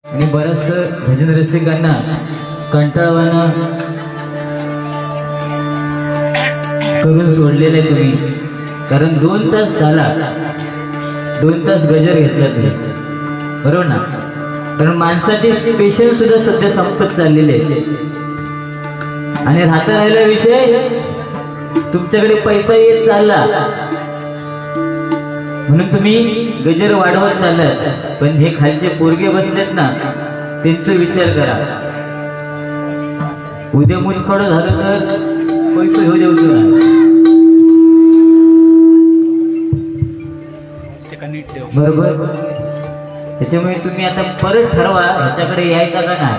आणि बरंच भजन रसिकांना कंटाळवाणं करून सोडलेले तुम्ही, कारण 2 तास झाला, 2 तास गजर घेतला तुम्ही, बरोबर ना? कारण माणसाचे पेशन्स सुद्धा सध्या संपत चाललेले आणि राहता राहिला विषय तुमच्याकडे पैसा येत चालला म्हणून तुम्ही गजर वाढवत चाललात, पण हे खालचे पोरगे बसलेत ना, त्यांचा विचार करा. उद्या मुतखड झालं तर पैसे घेऊ देऊ ना, बरोबर? त्याच्यामुळे तुम्ही आता परत ठरवा ह्याच्याकडे यायचा का नाही.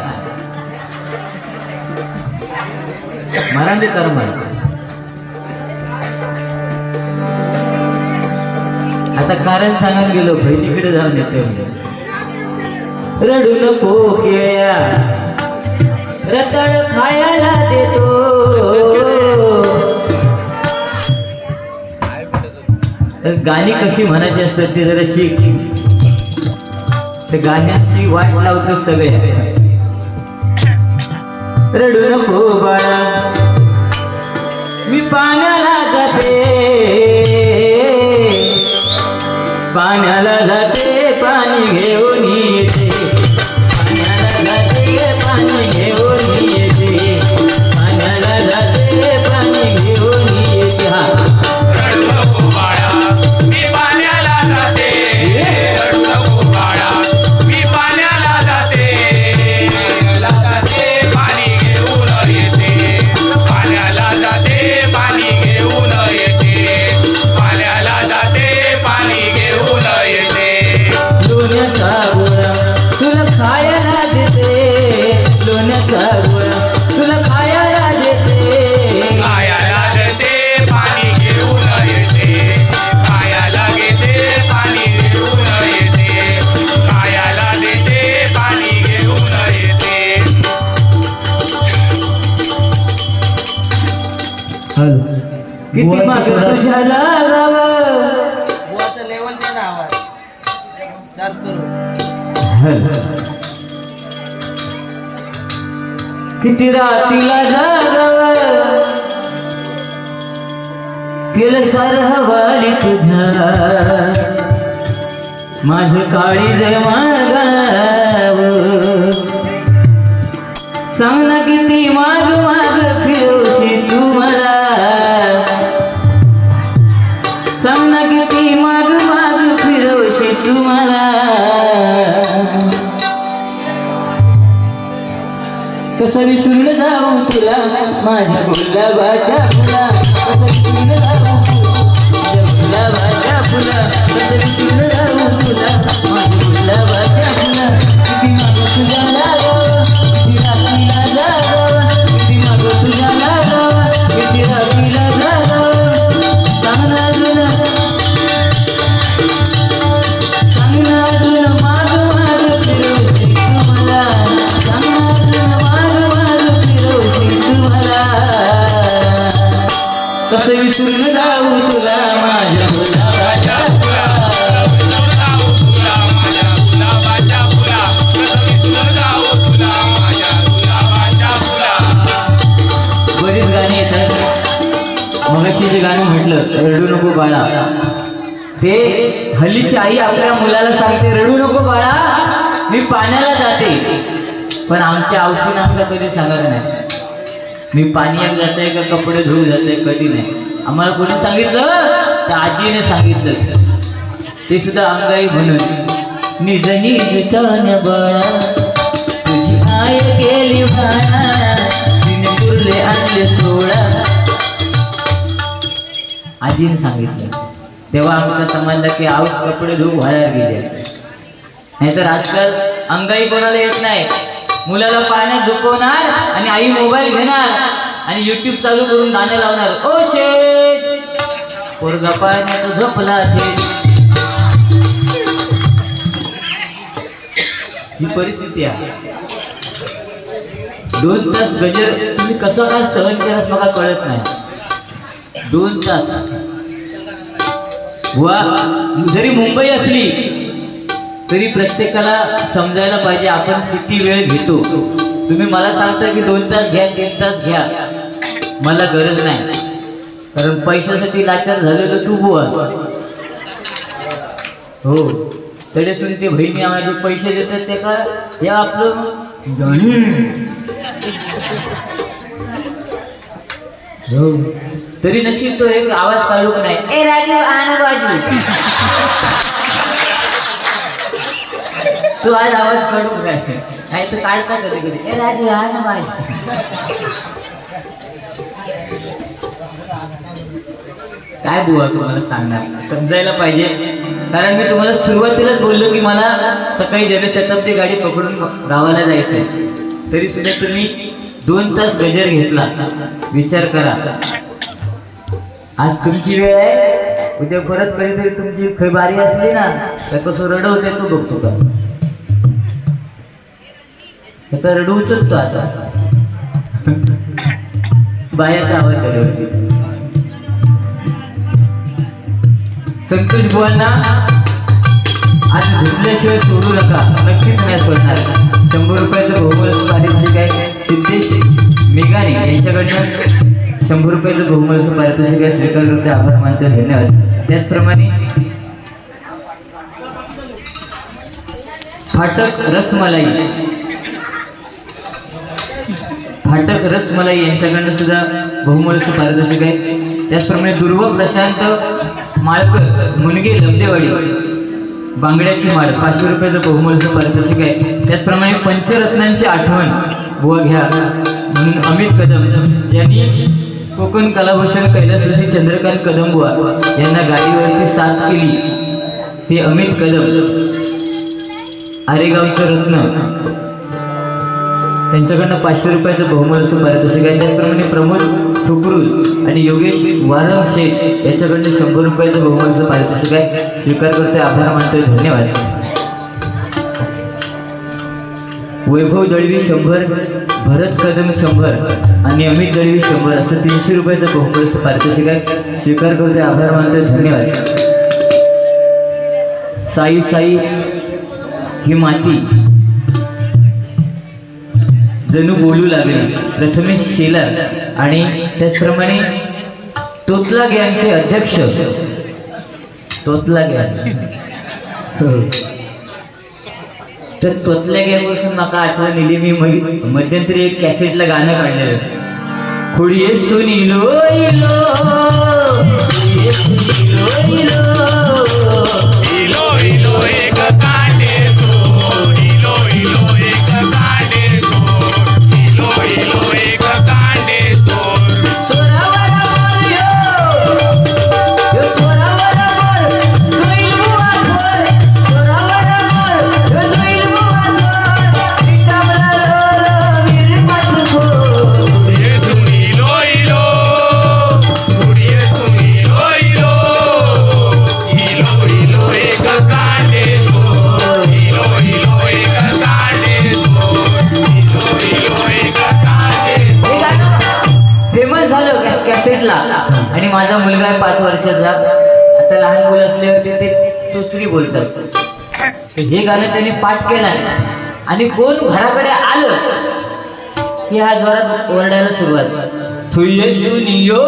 मराठी कर्म आता कारण सांगायला गेलो, बहिणीकडे जाऊन येते. रडू नको केळ्या रताळ खायला देतो, गाणी कशी म्हणायची असतात ती जरा शिक. गाण्यांची वाट लावतो सगळे. रडू नको बाळा मी पाण्याला जाते, पाण्याला जाते पाणी घेऊन येते, पाण्याला जाते पाणी घेऊन येते, पाण्याला जाते पाणी घेऊन येते. हा रडू नको बाळा मी पाण्याला जाते, रडू नको बाळा मी पाण्याला जाते, पाण्याला जाते पाणी घेऊन येते, पाण्याला जाते पाणी घेऊन येते, पाण्याला जाते पाणी घेऊन येते. लोण्याचा गोळा तुला खायला देते, लोण्याचा गोळा तुला खायला देते, पायाला देते पाणी घेऊन येते, पायाला घेते पाणी घेऊन येते, पायाला देते पाणी घेऊन येते. किती माग तुझ्या लागावं. बुवाचं लेवल दे ना आवाज स्टार्ट करू. किती रातीला जागावं केलं सार हवाली तुझ्या, माझ काळीज मागाव. सांग ना किती माग माग फिरवशी तू मला, सांग ना किती माग माग फिरवशी तू मला. कसं विसरून जाऊ तुला माझ्या गुलाबाच्या फुला, कसं विसरून जाऊ तुला गुलाबाच्या फुला, कसं विसरून जाऊ तुला माझ्या गुलाबाच्या फुला. किती मागं तुझ्या लागावं, किती रात्रीला जागावं, किती मागं तुझ्या लागावं, किती रात्रीला जागावं. सांगना तुला सांगना तुला माग माग फिरवशी तू मला, सांगना तुला माग माग फिरवशी तू मला. कसं विसरून जाऊ तुला माझ्या गुलाबाच्या फुला, विसरून जाऊ तुला माझ्या गुलाबाच्या फुला, कसं विसरून जाऊ तुला माझ्या गुलाबाच्या फुला. बरीच गाणी येतात. मगाशी जे गाणं म्हटलं रडू नको बाळा, ते हल्लीची आई आपल्या मुलाला सांगते रडू नको बाळा मी पाण्याला जाते, पण आमच्या औषधीनं आम्हाला कधी सांगत नाही मी पाण्यात जाते का कपडे धुवून जाते, कधी नाही. आम्हाला कोणी सांगितलं तर आजीने सांगितलं, ते सुद्धा अंगाई म्हणून. निज निज तन बाळा तुझी आय गेली भाणा, तिने पुरले आणले सोळा, आजीने सांगितलं. तेव्हा आम्हाला समजलं की आऊस कपडे धुवून बाहेर गेले. नाहीतर आजकाल अंगाई कोणाला येत नाही, मुलाला पाण्यात झोपवणार आणि आई मोबाईल घेणार आणि YouTube चालू करून गाणे लावणार. ओ शेट पोरगा पाण्यात झोपला थेट. ही परिस्थिती आहे. 2 तास गजर तुम्ही कसं काय सहन केलास मला कळत नाही. 2 तास वा जरी मुंबई असली तरी प्रत्येकाला समजायला पाहिजे आपण किती वेळ घेतो. तुम्ही मला सांगता की 2 तास घ्या 3 तास घ्या, मला गरज नाही, कारण पैशासाठी लाचार झालेलं तू बुवास. हो, तडेसून ते बहिणी आम्हाला पैसे देतात ते का हे आपलं गाणी. हो, तरी नशीब तो एक आवाज काढूक नाही, ए राजू आण बाजू. तो आज आवाज काढूक नाही तर काढता कधी कधी, ए राजू आण बाजू. काय बुवा तुम्हाला सांगणार, समजायला पाहिजे. कारण मी तुम्हाला सुरुवातीलाच बोललो की मला सकाळी जनशताब्दी गाडी पकडून गावाला जायचंय, तरी सुद्धा तुम्ही 2 तास गजर घेतला. विचार करा, आज तुमची वेळ आहे, उद्या परत कधीतरी तुमची बारी असली ना तर कसं रडवते तो बघतो का. आता रडवूच तो आता बायाचा आवाज झाल्यावरती. संतोष बुवांना आज घेतल्याशिवाय सोडू नका, नक्कीच नाही सोडणार. 100 रुपयाचं बहुमूल्य पारितोषिक आहे सिद्धेश मेघाने यांच्याकडनं. 100 रुपयाचं बहुमूल्य पारितोषिक आहे, स्वीकार करते, आभार मानते, धन्यवाद. त्याचप्रमाणे फाटक रसमलाई यांच्याकडनं सुद्धा बहुमूल्य पारितोषिक आहे. त्याचप्रमाणे दुर्व प्रशांत माळकर मुनगे लब्देवाडी बांगड्याची माळ 500 रुपयाचं बहुमूल्य पारितोषिक आहे. त्याचप्रमाणे पंचरत्नांची आठवण बुवा घ्या म्हणून अमित कदम यांनी कोकण कलाभूषण कैलासवासी चंद्रकांत कदम बुवा यांना गाडीवरती साथ केली. ते अमित कदम आरेगावचं रत्न त्यांच्याकडनं 500 रुपयाचं बहुमूल्य पारितोषिक आहे. त्याचप्रमाणे प्रमोद ठुकरूल आणि योगेश वारम शेठ यांच्याकडनं 100 रुपयाचं बहुमूल्य पारितोषिक आहे, स्वीकार करते, आभार मानतोय, धन्यवाद. वैभव दळवी 100, भरत कदम 100 आणि अमित दळवी 100 असं 300 रुपयाचं बहुमूल्य पारितोषिक आहे, स्वीकार करते, आभार मानतोय, धन्यवाद. साई ही माती जणू बोलू लागले. प्रथमेश शेलार आणि त्याचप्रमाणे तोतला गँगचे अध्यक्ष तोतला गँग. तर तोतल्या गँगपासून मला आठवण दिली, मी मध्यंतरी एक कॅसेटला गाणं काढलेलं, खुडिये सुनीलो इलो खुडिये सुनीलो इलो इलो एक कांडे तो, इलो इलो एक कांडे तो, इलो इलो एक कांडे तो. आणि माझा मुलगा आहे 5 वर्षाचा. आता लहान मुलं असल्यावरती ते चोचरी बोलतात. हे गाणं त्यांनी पाठ केलं आणि कोण घराकडे आलं की हा जोरात ओरडायला सुरुवात, थुये दुनियो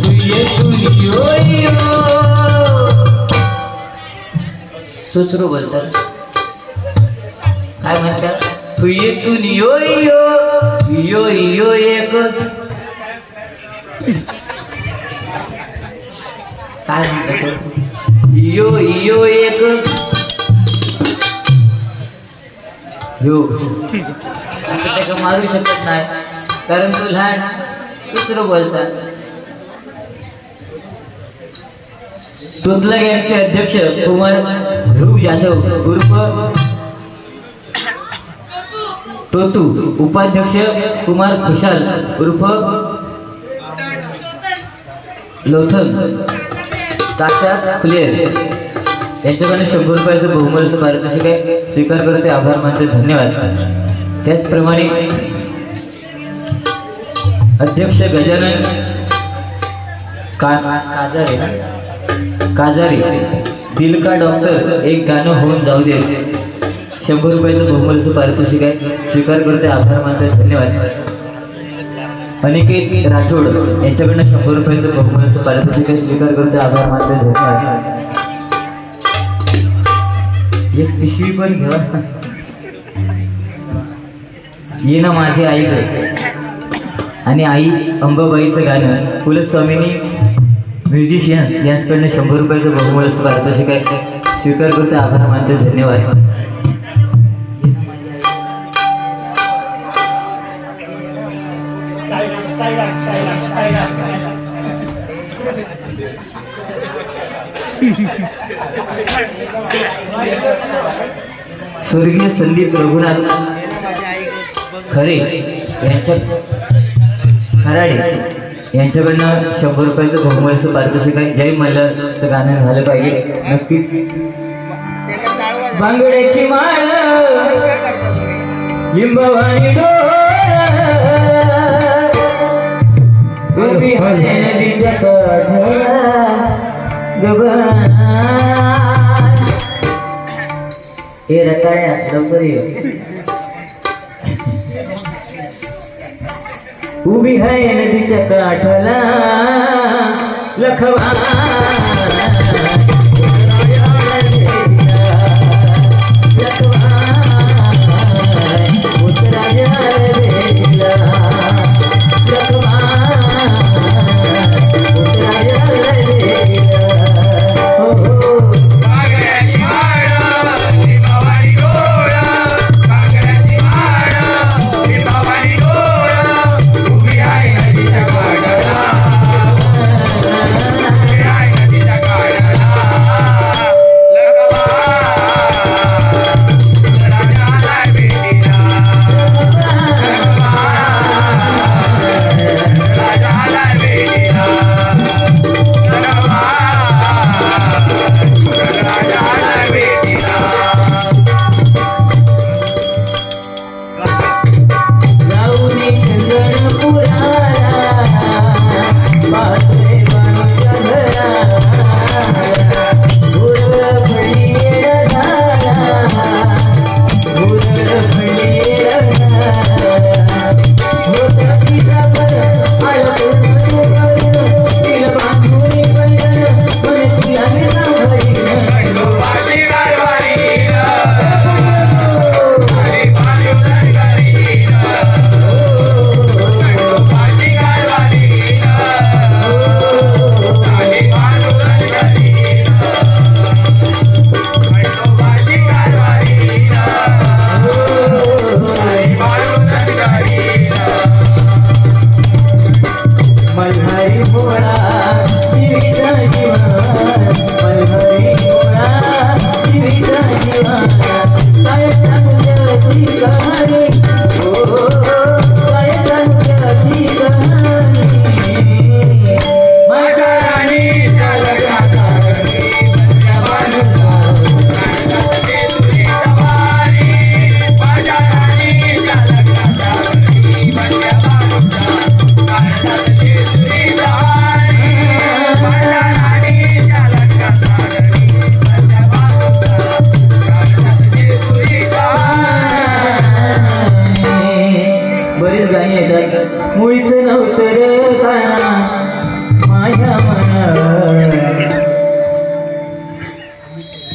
थुये दुनियो. चोचरो बोलतात, काय म्हणतात, थुये दुनियो यो यो एक काय म्हणतात, इयो इयो एक यो. आता त्याला मारू शकत नाही कारण तो लहान, दुसरं बोलतात. तोतला गँगचे अध्यक्ष कुमार ध्रुव जाधव उर्फ तोतू, उपाध्यक्ष कुमार खुशाल उर्फ लोथन ताशा फुलेर यांच्याकडे 100 रुपयाचं बहुमूल्य पारितोषिक आहे, स्वीकार करते, आभार मानते, धन्यवाद. त्याचप्रमाणे अध्यक्ष गजानन काजारे दिल का डॉक्टर एक गाणं होऊन जाऊ दे. 100 रुपयाचं बहुमूल्याचं पारितोषिक आहे. स्वीकार करते, आभार मानते, धन्यवाद. अनिकेत राठोड यांच्याकडनं 100 रुपयाचं बहुमूल्याचं पारितोषिक आहे. स्वीकार करते, आभार मानते, धन्यवाद. एक पिशवी पण घ्या. ये ना माझी आईकडे आणि आई अंबाबाईचं गाणं कुलस्वामिनी म्युझिशियन्स यांच्याकडनं 100 रुपयाचं बहुमूल्याचं पारितोषिक आहे. स्वीकार करते, आभार मानते, धन्यवाद. स्वर्गीय संदीप रघुनाथ खरे यांच्या खराडे यांच्याकडनं 100 रुपयाचं बहुमूल्याचं पारितोषिक आहे. जय मल्हारचं गाणं झालं पाहिजे नक्कीच. बांगड्याची माळ लिंबवाणी उभी आहे नदीच्या काठाला गगन. हे रताळ्या लवकर ये. उभी आहे नदीच्या काठाला लखवा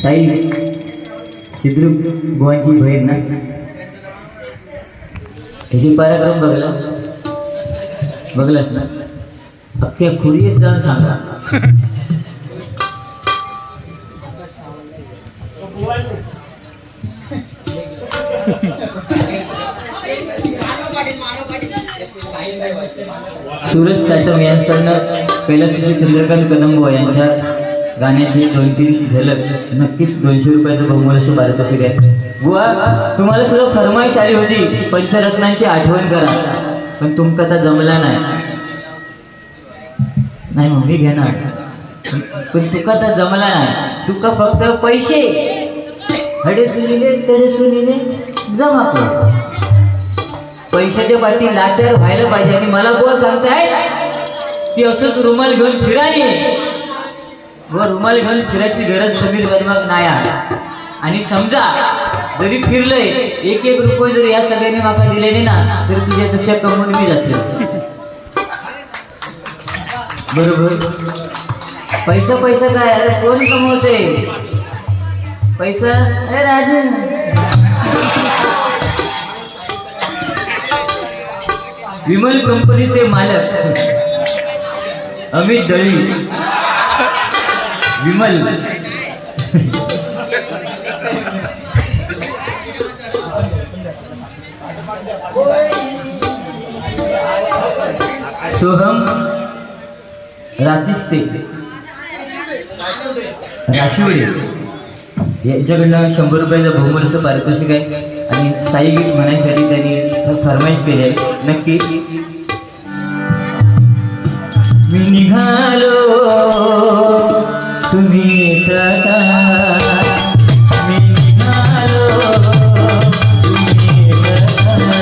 ताई चिद्रुक बुवांची बहीण ना, त्याची पराक्रम बघलास ना, अख्ख्या खुरीत जाऊन सांगा. सूरज साटम यांच्याकडनं कैलासवासी चंद्रकांत कदम यांच्या गाण्याची 2-3 झलक नक्कीच 200 रुपयाचं बहुमूल्याचं पारितोषिक आहे. बुवा तुम्हाला सुद्धा फरमाईश आली होती पंचरत्नांची आठवण करा, पण तुमका आता जमला नाही मग मी घेणार, पण तुका आता जमला नाही. तुका फक्त पैसे हडे सुनिले तडे सुनिले जमा कर, पैशाच्या पाठी लाचार व्हायला पाहिजे. आणि मला बुवा सांगताय की असंच रुमाल घेऊन फिराने व रुमाल घेऊन फिरायची गरज समीर बदमाग नाही आहे. आणि समजा जरी फिरलंय एक एक रुपये जरी या सगळ्यांनी माका दिले ना तरी तुझ्यापेक्षा कमवून मी जाते. बरोबर. पैसा पैसा काय अरे कोण कमवते पैसा अरे राजू. विमल कंपनीचे मालक अमित दळी. विमल सोहम राचिस्ते राशिवडे यांच्याकडनं 100 रुपयाचं बहुमूल्य पारितोषिक आहे. आणि साई गीत म्हणायसाठी त्यांनी फरमाईश केली आहे. नक्की मी निघालो तुम्ही येता का? मी निघालो तुम्ही येता का?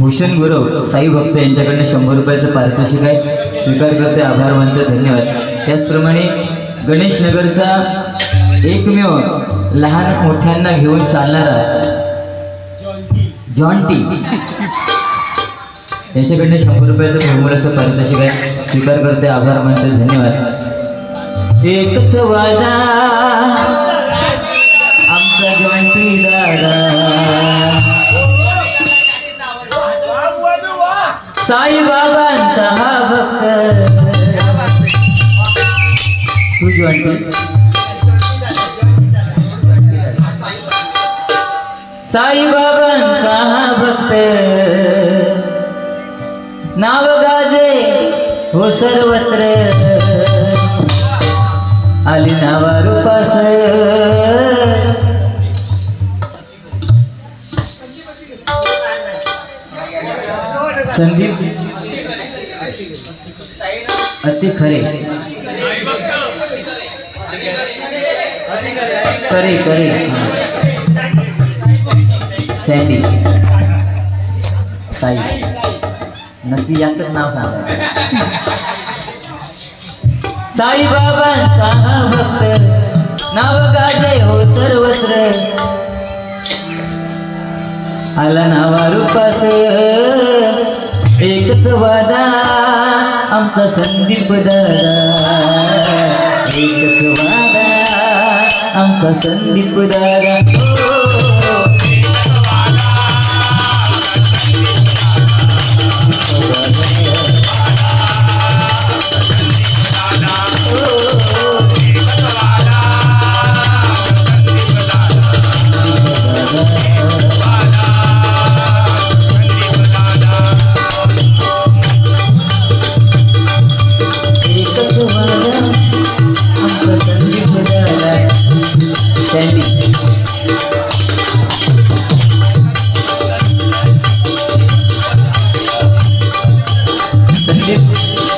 भूषण गुरव साई भक्त यांच्याकडनं 100 रुपयाचं पारितोषिक आहे, स्वीकार करते, आभार मानते, धन्यवाद. त्याचप्रमाणे गणेश नगरचा एकमेव लहान मोठ्यांना घेऊन चालणारा जॉन टी यांच्याकडनं 100 रुपयाचं बहुमूल्याचं पारितोषिक आहे, स्वीकार करते, आभार मानते, धन्यवाद. एकच वादा आमचा जॉन टी दादा, साईबाबांचा हा भक्त. तू जॉन टी साईबाबांचा हा भक्त, नाव गाजे हो सर्वत्र, आली नावा रूपास. संदीप अति खरे करे करे सँडी साई नक्की याचं नाव सांगा. साईबाबांचा हा भक्त, नाव गाजे हो सर्वत्र, आला नावा रूपास. एकच वादा आमचा संदीप दादा, एकच वादा आमचा संदीप दादा.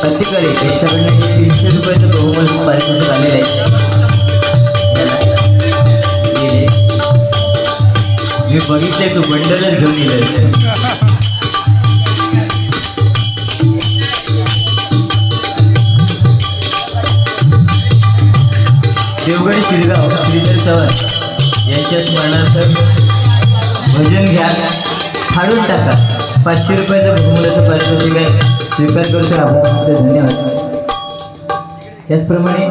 प्रतिकडे त्यांच्याकडे 300 रुपयाचं बहुमूल्य पारितोषिक आलेलं आहे. मी बघितलंय तू बंडलच घेऊन येईल. देवगड शिरगाव श्रीधर चव्हाण यांच्या स्मरणार्थ भजन घ्या, फाडून टाका. 500 रुपयाचं बहुमूल्याचं पारितोषिक आहे, स्वीकार करतो, आभार मानते, धन्यवाद. त्याचप्रमाणे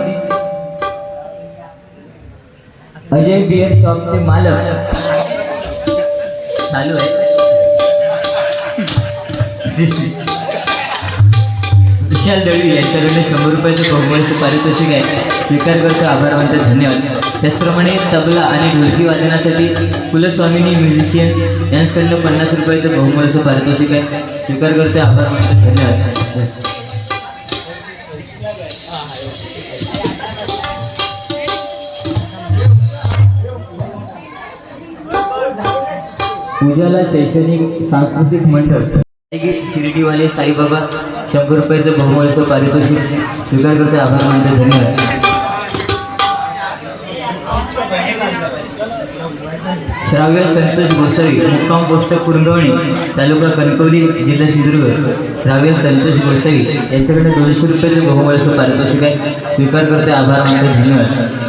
अजय बियर शॉपचे मालक चालू आहे विशाल दळवी यांच्याकडे 100 रुपयाचं बहुमूल्याचं पारितोषिक आहे, स्वीकार करतो, आभार मानते, धन्यवाद. त्याचप्रमाणे तबला आणि ढोलकी वादनासाठी कुलस्वामिनी म्युझिशियन यांच्याकडनं 50 रुपयाचं बहुमूल्याचं पारितोषिक आहे, स्वीकार करते, आभार मानते, धन्यवाद. उजाला शैक्षणिक सांस्कृतिक मंडळ शिर्डीवाले साईबाबा 100 रुपयाचं बहुमूल्याचं पारितोषिक, स्वीकार करते, आभार मानते, धन्यवाद. श्राव्य संतोष गोसावी मुक्काम पोस्ट कुरंगवणी तालुका कणकवली जिल्हा सिंधुदुर्ग, श्राव्य संतोष गोसावी यांच्याकडे 200 रुपयाचं बहुमूल्याचं पारितोषिक आहे, स्वीकार करते, आभार मानते, धन्यवाद.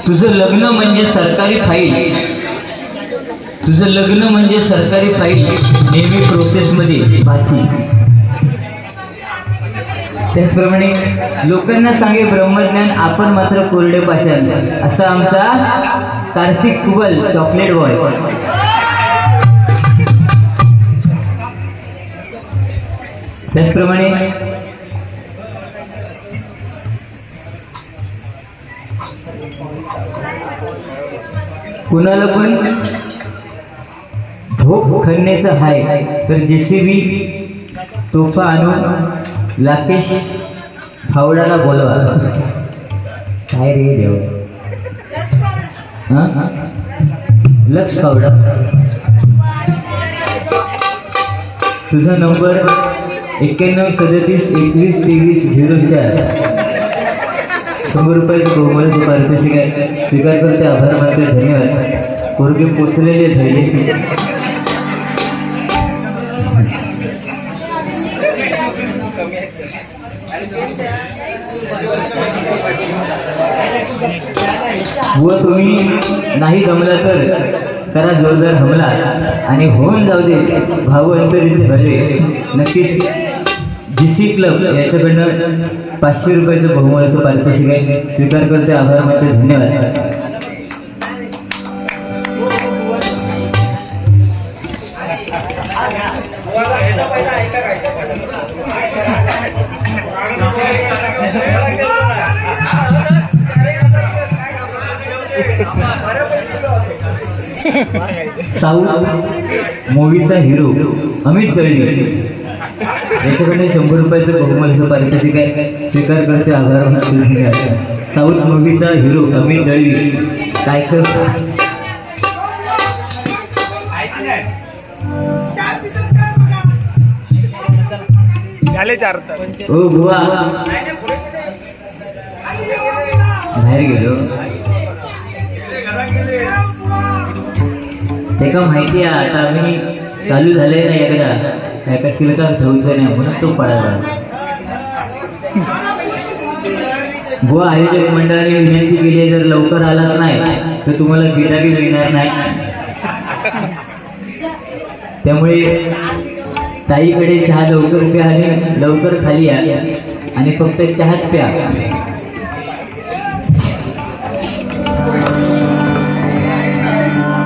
तुझं लग्न म्हणजे सरकारी फाईल, तुझं लग्न म्हणजे सरकारी फाईल, नेहमी प्रोसेसमध्ये बाकी. त्याचप्रमाणे लोकांना सांगे ब्रह्मज्ञान, आपण मात्र कोरडे पाषाण, असा आमचा कार्तिक कुबल चॉकलेट बॉय. त्याचप्रमाणे कुणाला पण झोप खणण्याचं हाय तर जेसीबी तोफा आणून लाकेश फावडाला बोलवा. काय रे देव. हा लक्ष पावडा, तुझा नंबर 9137212304. 100 रुपयाचं बहुमूल्य पारितोषिक आहे, स्वीकार करते, आभार मानते, धन्यवाद. पोरगे पोचलेले धैर्य. व तुम्ही नाही जमला तर करा जोरदार हमला आणि होऊन जाऊ दे भाऊ अंतरीचे भरले. नक्कीच जीसी क्लब याच्याकडनं 500 रुपयाचं बहुमूल्याचं पारितोषिक आहे, स्वीकार करते, आभार मानते, धन्यवाद. साऊथ मूवीचा हिरो अमित दळवी याच्याकडे 100 रुपयाचं बहुमूल्याचं पारितोषिक आहे, स्वीकार करते, आभार मानते, धन्यवाद. साऊथ मूवीचा हिरो अमित दळवी काय कर ओ बुवा बाहेर गेलो ते का माहिती आहे. आता आम्ही चालू झाले ना एकदा एका शिलका ठेवूचं नाही म्हणून तो पडायला. बुवा आयोजक मंडळाने विनंती केली आहे, जर लवकर आलात नाही तर तुम्हाला बिरागी मिळणार नाही. त्यामुळे ताईकडे चहा लवकर प्या आणि लवकर खाली या आणि फक्त चहाच प्या.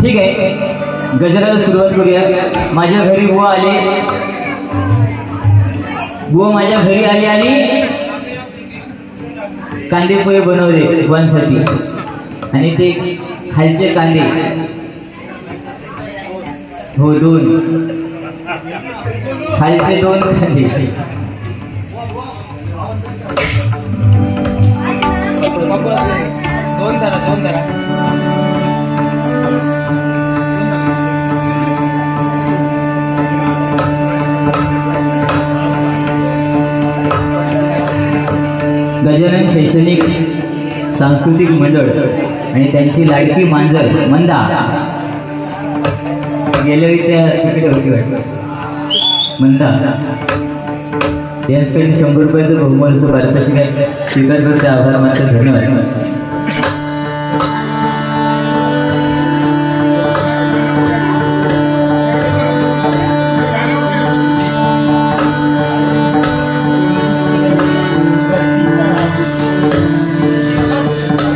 ठीक आहे, गजराला सुरुवात करूया. माझ्या घरी बुवा आले, बुवा माझ्या घरी आले आणि कांदे पोहे बनवले बुवांसाठी आणि ते खालचे कांदे हो 2 खालचे 2 कांदे. दोन धरा. गजानन शैक्षणिक सांस्कृतिक मंडळ आणि त्यांची लाडकी मांजर मंदा गेल्या वेळी त्या तिकडे होती वाटतं मंदा यांच्याकडे 100 रुपयाचं बहुमूल्याचं पारितोषिक आहे, स्वीकार करते, आभार मानते, धन्यवाद.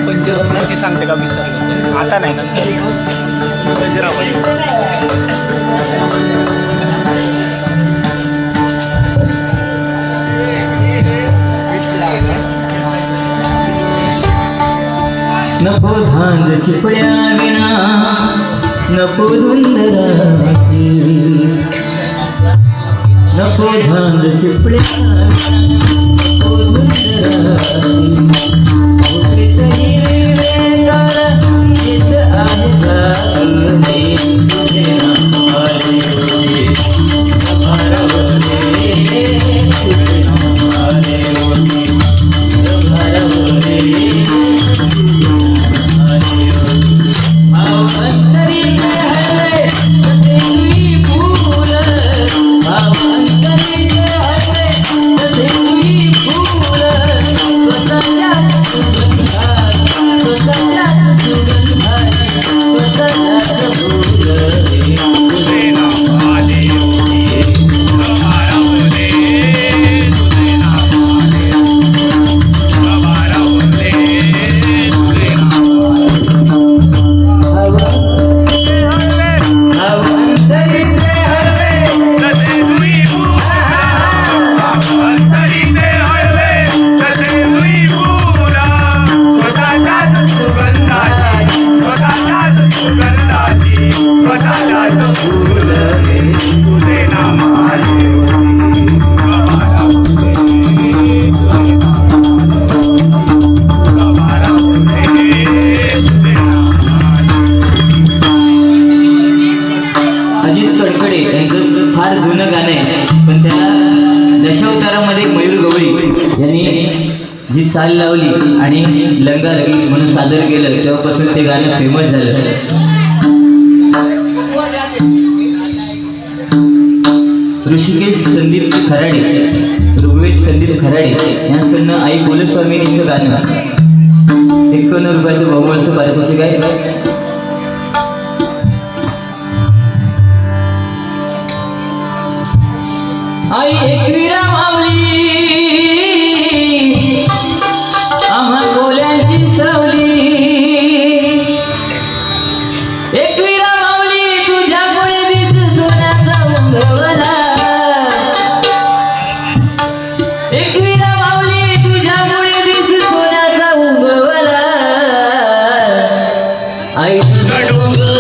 पंचरत्नाची सांगते का विसरलं आता नाही नंतर गजराबाई. नको झांज चिपड्या विना नको धुंदरासी, नको झांज चिपड्या नको धुंदरासी. चाल लावली आणि लंगा लगी म्हणून सादर केलं, तेव्हापासून ते गाणं फेमस झालं. ऋषिकेश संदीप खराडे, ऋग्वेद संदीप खराडे यांच्याकडनं आई कुलस्वामिनीचं गाणं 51 रुपयाचं बहुमूल्य पारितोषिक आहे. आई एकविरा माऊली आम्हा कोल्यांची सावली, एकविरा माऊली तुझ्यामुळे दिस सोन्याचा उंगवला, एकविरा माऊली तुझ्यामुळे दिस सोन्याचा उंगवला. आई तुझा डोंगर,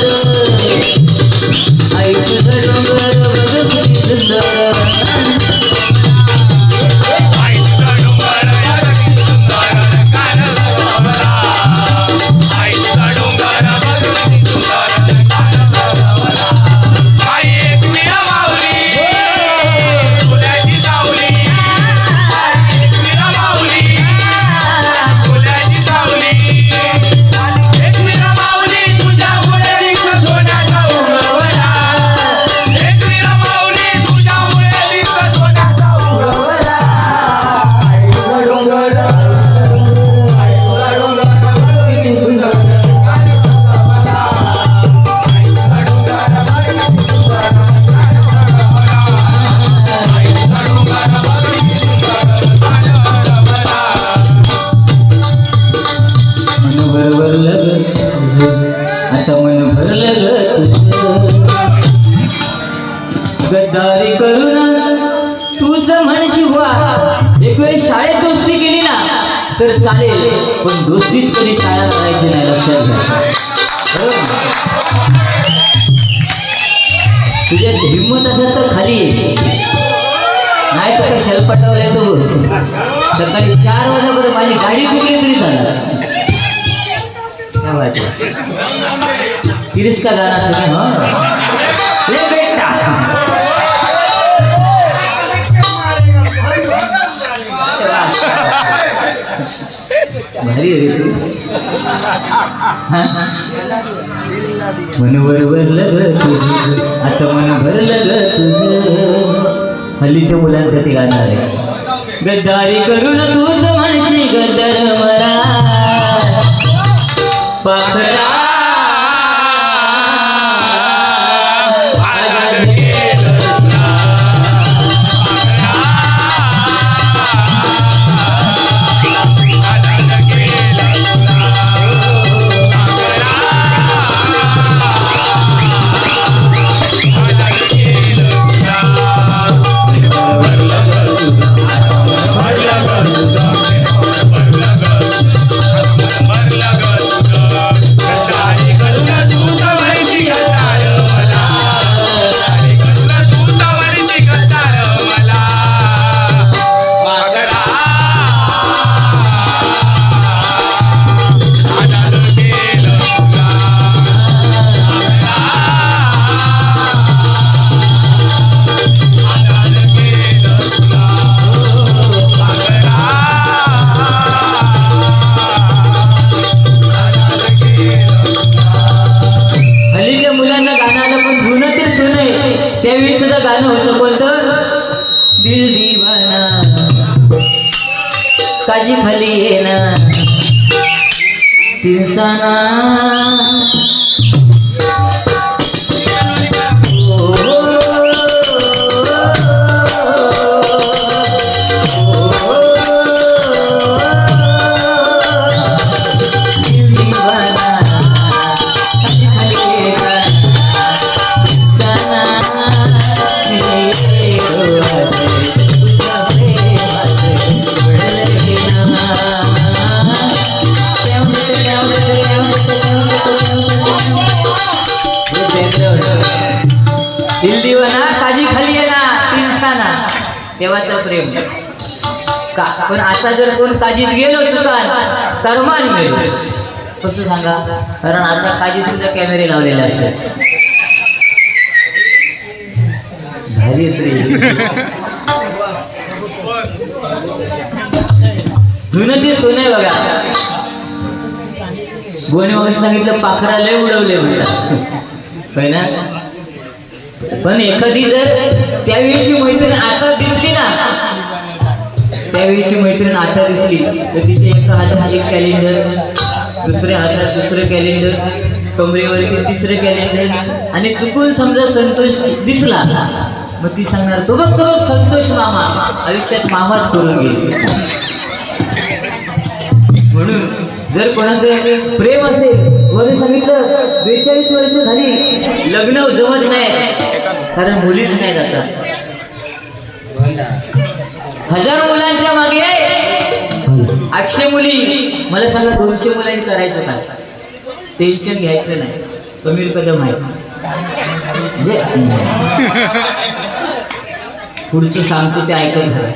आई तुझा डोंगर बघ किती सुंदर, गद्दारी करून तुझं म्हणशी वा. एक वेळ शाळेत दोस्ती केली ना तर चालेल, पण दोस्तीच कधी शाळा करायची नाही, लक्षात घ्या. तुझ्या हिंमत असेल तर खाली ये, नाही तर शेलपटावर येतो. सकाळी 4 वाजेपर्यंत माझी गाडी चुकली तरी चालत. तिरस का गाणं सुने हा बेटा भारी रे तू. मन भरलं ग तुझं, आता मन भरलं ग तुझं. हल्लीच्या मुलांसाठी गाणं आहे. गद्दारी करून तुझं म्हणशी गद्दार मला पाखरा त्यावेळी सुद्धा गाणं होतं कोणतं, दिल दीवाना काजी खाली येना तिरसाना. देवाचं प्रेम का. पण आता जर कोण काजीत गेलो चुकान तर मान मिळेल. कसं सांगा, कारण आता काजी सुद्धा कॅमेरे लावलेले असतात. भारी जुनं ते सोनं आहे बघा. गोने वगैरे सांगितलं पाखरा लय उडवले होय ना. पण एखादी जर त्यावेळीची मैत्रीण आता दिसली ना, त्यावेळीची मैत्रीण आता दिसली तर तिच्या एका हातात एक कॅलेंडर, दुसऱ्या हातात दुसरं कॅलेंडर, कमरेवरती तिसरं कॅलेंडर, आणि चुकून समजा संतोष दिसला मग ती सांगणार तो बघ तो संतोष मामा, आयुष्यात मामाच करून घे. म्हणून जर कोणाचं प्रेम असेल, कोणी सांगितलं 42 वर्ष झाली लग्न जमत नाही, कारण मुलीच नाही जातात. 1000 मुलांच्या मागे 800 मुली. मला सांगा 200 मुलांनी करायचं काय? टेन्शन घ्यायचं नाही. समीर कदम आहे म्हणजे पुढचं सांगतो ते ऐकत घ्या.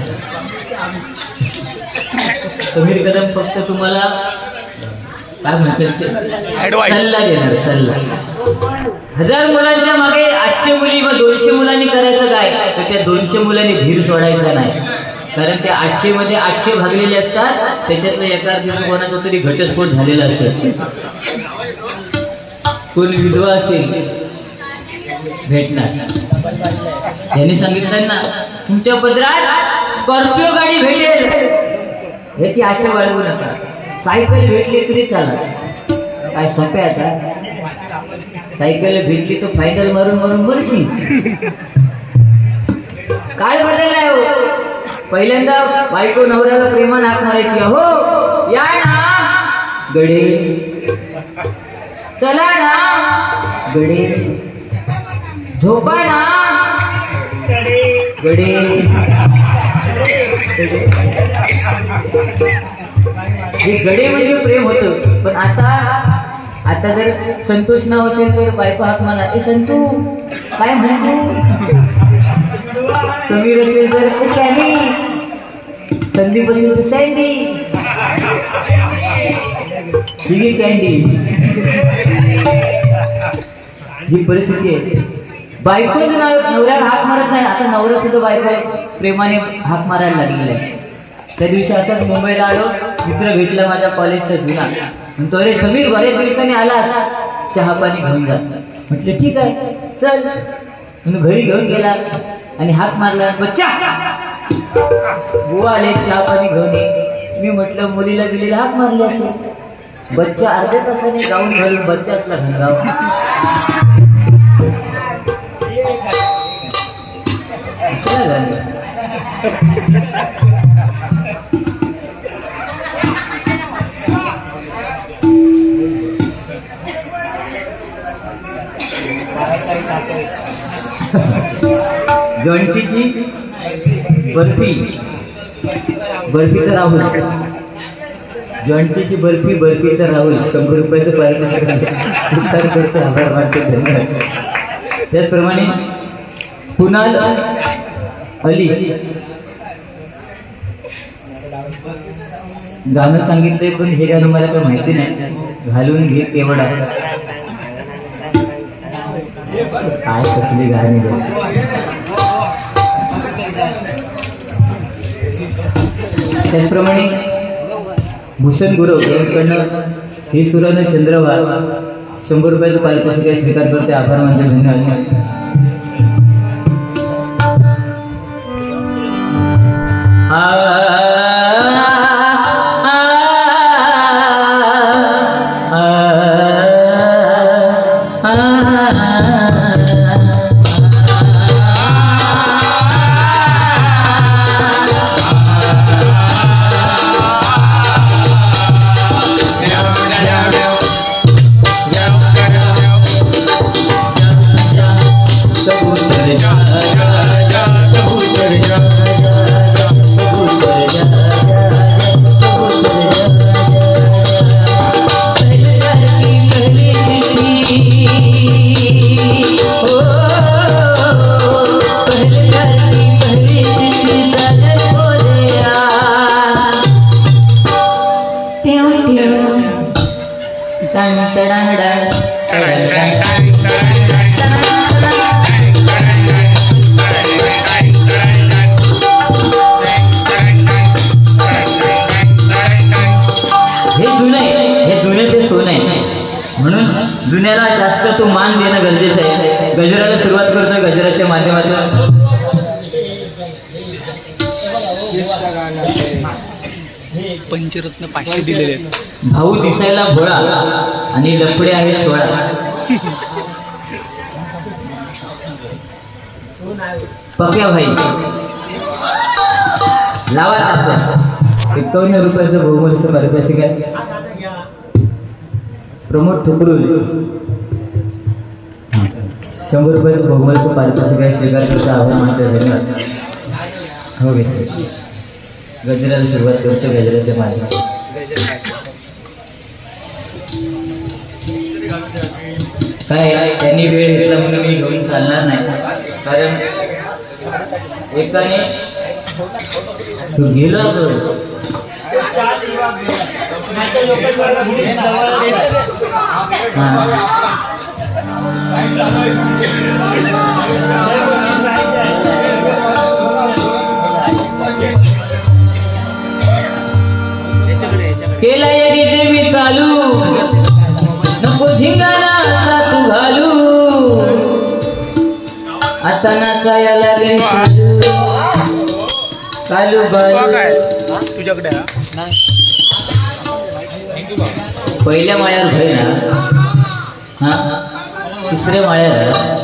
समीर कदम फक्त तुम्हाला काय म्हणतात ते सल्ला देणार, सल्ला. 1000 मुलांच्या मागे 800 मुली व 200 मुलांनी करायचं काय? तर त्या 200 मुलांनी धीर सोडायचा नाही, कारण त्या 800 मध्ये 800 भागलेले असतात, त्याच्यातलं एका दिवशी कोणाचा तरी घटस्फोट झालेला असेल. कोण विधवा असेल भेटणार. यांनी सांगितलं ना तुमच्या पदरात स्कॉर्पिओ गाडी भेटेल याची आशा बाळगू नका. सायकल भेटली तरी चाला. काय सोपे आता, सायकल भेटली तर फायनल मारून मारून मरशी. काय बदललाय हो. पहिल्यांदा बायको नवऱ्याला प्रेमानं हाक मारायची, हो या ना गडे, चला ना गडे, झोपा ना गडे. हे गडे म्हणजे प्रेम होतं. पण आता जर संतोष नाव असेल तर बायको हाक मारा, ए संतू काय म्हणतो. समीर असेल तर सॅमी, संदीप असेल तर सँडी, ही कॅन्डी. ही परिस्थिती आहे. बायकोच नवऱ्याला हाक मारत नाही. आता नवरा सुद्धा बायको प्रेमाने हाक मारायला लागलेला आहे. त्या दिवशी असंच मुंबईला आलो, मित्र भेटला माझ्या कॉलेजचा जुना. म्हणतो अरे समीर बऱ्याच दिवसांनी आला असा, चहा पाणी घेऊन जा. म्हटलं ठीक आहे चल. म्हणून घरी घेऊन गेला आणि हाक मारला, बच्चा बुवा आले चहा पाणी घेऊन ये. मी म्हटलं मुलीला बिलीला हाक मारली असेल. बच्चा अर्ध्या तासाने गाऊन घालून बच्चा असला घनगाव. जॉईंटीची बर्फीचा राहुल, जॉईंटीची बर्फीचा राहुल 100 रुपयाचं पारितोषिक करतो. आभार मानतो, धन्यवाद. त्याचप्रमाणे कुणाल अली गाणं सांगितलंय, पण हे गाणं मला काही माहिती नाही. घालून घे केवढा, काय कसली गाणी. त्याचप्रमाणे भूषण गुरव यांच्याकडनं हे सुरानं चंद्रवार 100 रुपयाचं पारितोषिक स्वीकार करते. आभार मानतो, धन्यवाद. Oh मान देणं गरजेचं आहे. गजराला सुरुवात करतोय गजराच्या माध्यमातून. पंचरत्न 500 दिलेले आहेत. भाऊ दिसायला भोळा आणि लपडे आहे 16. पक्या भाई लावा तात्या. 51 रुपयाचं बहुमूल्य पारितोषिक आहे. प्रमोद ठुकरुल 100 रुपयाचं बहुमूल्य पारितोषिक आहे. स्वीकार करता आभार मानतो. धन्यवाद. हो घेतले. गजराला सुरुवात करतो गजराच्या माध्यमातून. काय त्यांनी वेळ घेतला म्हणून मी घेऊन चालणार नाही. कारण एकाने तू गेला केला या डीजे मी चालू नको धिंगाणा असा तू घालू आता नाचायला लागली चालू बालू. तुझ्याकडे पहिल्या माळ्यावर भाई ना, हा तिसऱ्या माळ्याला